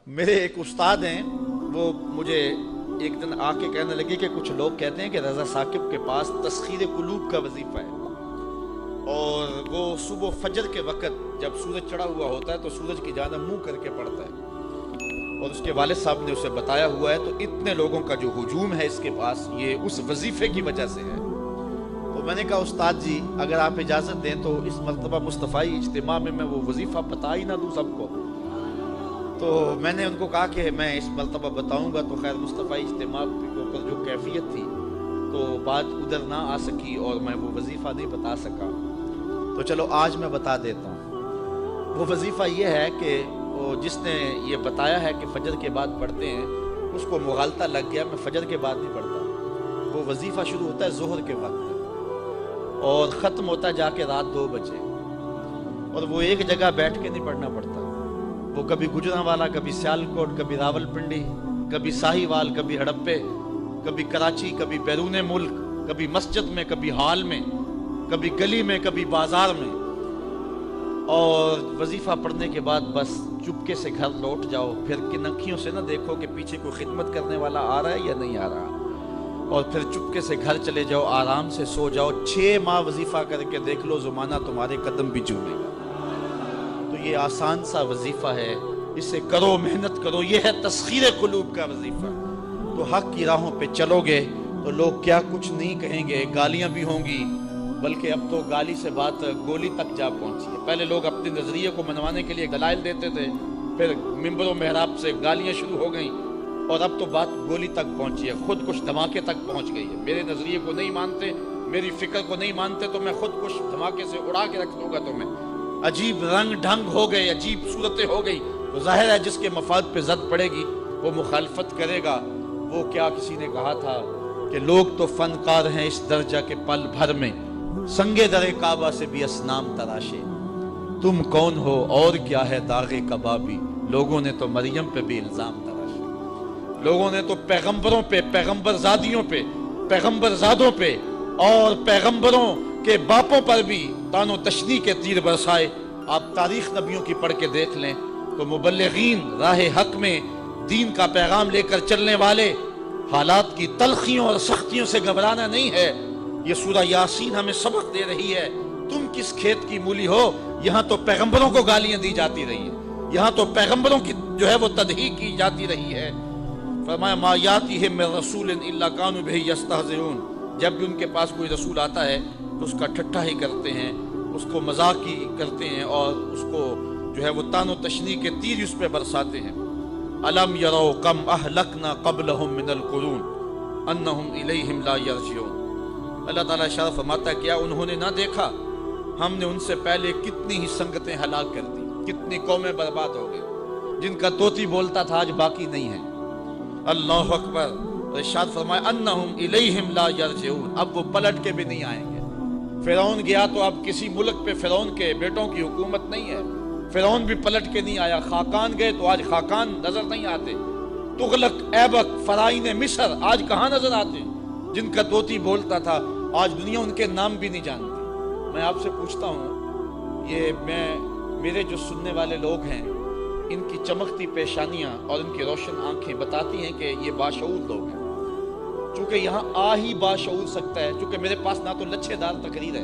میرے ایک استاد ہیں، وہ مجھے ایک دن آ کے کہنے لگے کہ کچھ لوگ کہتے ہیں کہ رضا ثاقب کے پاس تسخیر قلوب کا وظیفہ ہے، اور وہ صبح فجر کے وقت جب سورج چڑھا ہوا ہوتا ہے تو سورج کی جانب منہ کر کے پڑھتا ہے، اور اس کے والد صاحب نے اسے بتایا ہوا ہے، تو اتنے لوگوں کا جو ہجوم ہے اس کے پاس یہ اس وظیفے کی وجہ سے ہے۔ تو میں نے کہا استاد جی اگر آپ اجازت دیں تو اس مرتبہ مصطفی اجتماع میں وہ وظیفہ بتا ہی نہ دوں سب کو۔ تو میں نے ان کو کہا کہ میں اس مرتبہ بتاؤں گا، تو خیر مصطفی اجتماع کے اوپر جو کیفیت تھی تو بات ادھر نہ آ سکی اور میں وہ وظیفہ نہیں بتا سکا، تو چلو آج میں بتا دیتا ہوں۔ وہ وظیفہ یہ ہے کہ جس نے یہ بتایا ہے کہ فجر کے بعد پڑھتے ہیں اس کو مغالطہ لگ گیا، میں فجر کے بعد نہیں پڑھتا۔ وہ وظیفہ شروع ہوتا ہے ظہر کے وقت اور ختم ہوتا ہے جا کے رات 2 بجے، اور وہ ایک جگہ بیٹھ کے نہیں پڑھنا پڑتا، وہ کبھی گجرانوالا، کبھی سیالکوٹ، کبھی راول پنڈی، کبھی ساہیوال، کبھی ہڑپے، کبھی کراچی، کبھی بیرون ملک، کبھی مسجد میں، کبھی ہال میں، کبھی گلی میں، کبھی بازار میں، اور وظیفہ پڑھنے کے بعد بس چپکے سے گھر لوٹ جاؤ، پھر کن آنکھیوں سے نہ دیکھو کہ پیچھے کوئی خدمت کرنے والا آ رہا ہے یا نہیں آ رہا، اور پھر چپکے سے گھر چلے جاؤ، آرام سے سو جاؤ، 6 ماہ وظیفہ کر کے دیکھ لو زمانہ تمہارے قدم بھی چومے گا۔ تو یہ آسان سا وظیفہ ہے، اسے کرو، محنت کرو، یہ ہے تسخیر قلوب کا وظیفہ۔ تو حق کی راہوں پہ چلو گے تو لوگ کیا کچھ نہیں کہیں گے، گالیاں بھی ہوں گی، بلکہ اب تو گالی سے بات گولی تک جا پہنچی ہے۔ پہلے لوگ اپنے نظریے کو منوانے کے لیے دلائل دیتے تھے، پھر ممبر و محراب سے گالیاں شروع ہو گئیں، اور اب تو بات گولی تک پہنچی ہے، خود کش دھماکے تک پہنچ گئی ہے۔ میرے نظریے کو نہیں مانتے، میری فکر کو نہیں مانتے تو میں خود کش دھماکے سے اڑا کے رکھ دوں گا تمہیں۔ عجیب رنگ ڈھنگ ہو گئے، عجیب صورتیں ہو گئی، تو ظاہر ہے جس کے مفاد پہ زد پڑے گی وہ مخالفت کرے گا۔ وہ کیا کسی نے کہا تھا کہ لوگ تو فنکار ہیں اس درجہ کے پل بھر میں، سنگے در کعبہ سے بھی اسنام تراشے، تم کون ہو اور کیا ہے داغ کبابی، لوگوں نے تو مریم پہ بھی الزام تراشے، لوگوں نے تو پیغمبروں پہ، پیغمبر زادیوں پہ، پیغمبر زادوں پہ اور پیغمبروں کے باپوں پر بھی تان و تشنیع کے تیر برسائے۔ آپ تاریخ نبیوں کی پڑھ کے دیکھ لیں تو مبلغین راہ حق میں دین کا پیغام لے کر چلنے والے، حالات کی تلخیوں اور سختیوں سے گھبرانا نہیں ہے۔ یہ سورہ یاسین ہمیں سبق دے رہی ہے، تم کس کھیت کی مولی ہو، یہاں تو پیغمبروں کو گالیاں دی جاتی رہی ہیں، یہاں تو پیغمبروں کی جو ہے وہ تدحیق کی جاتی رہی ہے۔ فرمایا ما یاتیہم من رسول الا کانوا بہ یستہزئون، جب بھی ان کے پاس کوئی رسول آتا ہے تو اس کا ٹھٹھا ہی کرتے ہیں، اس کو مذاق ہی کرتے ہیں، اور اس کو جو ہے وہ تان و تشنیع کے تیر اس پہ برساتے ہیں۔ الم یروا کم اہلکنا قبلہم من القرون انہم الیہم لا یرجعون، اللہ تعالیٰ اشارہ فرماتا ہے کیا انہوں نے نہ دیکھا ہم نے ان سے پہلے کتنی ہی سنگتیں ہلاک کر دی، کتنی قومیں برباد ہو گئی، جن کا طوطی بولتا تھا آج باقی نہیں ہے۔ اللہ اکبر۔ ارشاد فرمایا انہم الیہم لا یرجعون، اب وہ پلٹ کے بھی نہیں آئیں گے۔ فرعون گیا تو اب کسی ملک پہ فرعون کے بیٹوں کی حکومت نہیں ہے، فرعون بھی پلٹ کے نہیں آیا۔ خاقان گئے تو آج خاقان نظر نہیں آتے، تغلق، ایبک، فرعین مصر آج کہاں نظر آتے، جن کا طوطی بولتا تھا آج دنیا ان کے نام بھی نہیں جانتی۔ میں آپ سے پوچھتا ہوں، میرے جو سننے والے لوگ ہیں ان کی چمکتی پیشانیاں اور ان کی روشن آنکھیں بتاتی ہیں کہ یہ باشعور لوگ ہیں، چونکہ یہاں آ ہی باشعور سکتا ہے، چونکہ میرے پاس نہ تو لچھے دار تقریر ہے،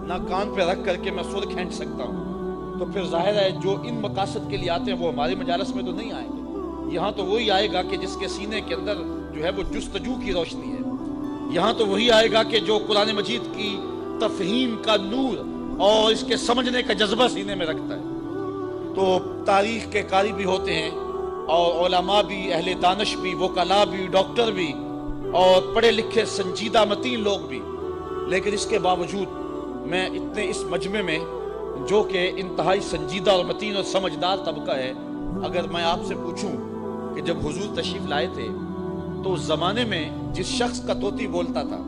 نہ کان پہ رکھ کر کے میں سر کھینچ سکتا ہوں، تو پھر ظاہر ہے جو ان مقاصد کے لیے آتے ہیں وہ ہمارے مجالس میں تو نہیں آئیں گے۔ یہاں تو وہی آئے گا کہ جس کے سینے کے اندر جو ہے وہ جستجو کی روشنی ہے، یہاں تو وہی آئے گا کہ جو قرآن مجید کی تفہیم کا نور اور اس کے سمجھنے کا جذبہ سینے میں رکھتا ہے۔ تو تاریخ کے قاری بھی ہوتے ہیں، اور علماء بھی، اہل دانش بھی، وکلاء بھی، ڈاکٹر بھی، اور پڑھے لکھے سنجیدہ متین لوگ بھی، لیکن اس کے باوجود میں اتنے اس مجمع میں جو کہ انتہائی سنجیدہ اور متین اور سمجھدار طبقہ ہے، اگر میں آپ سے پوچھوں کہ جب حضور تشریف لائے تھے تو اس زمانے میں جس شخص کا طوطی بولتا تھا،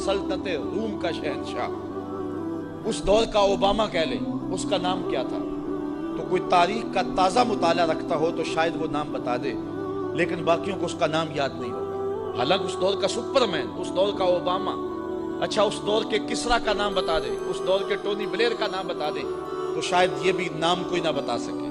سلطنت روم کا شہنشاہ، اس دور کا اوباما کہہ لیں، اس کا نام کیا تھا؟ تو کوئی تاریخ کا تازہ مطالعہ رکھتا ہو تو شاید وہ نام بتا دے، لیکن باقیوں کو اس کا نام یاد نہیں ہوگا۔ حالانکہ اس دور کا سپرمین، اس دور کا اوباما، اچھا اس دور کے کسرا کا نام بتا دے، اس دور کے ٹونی بلیر کا نام بتا دے، تو شاید یہ بھی نام کوئی نہ بتا سکے۔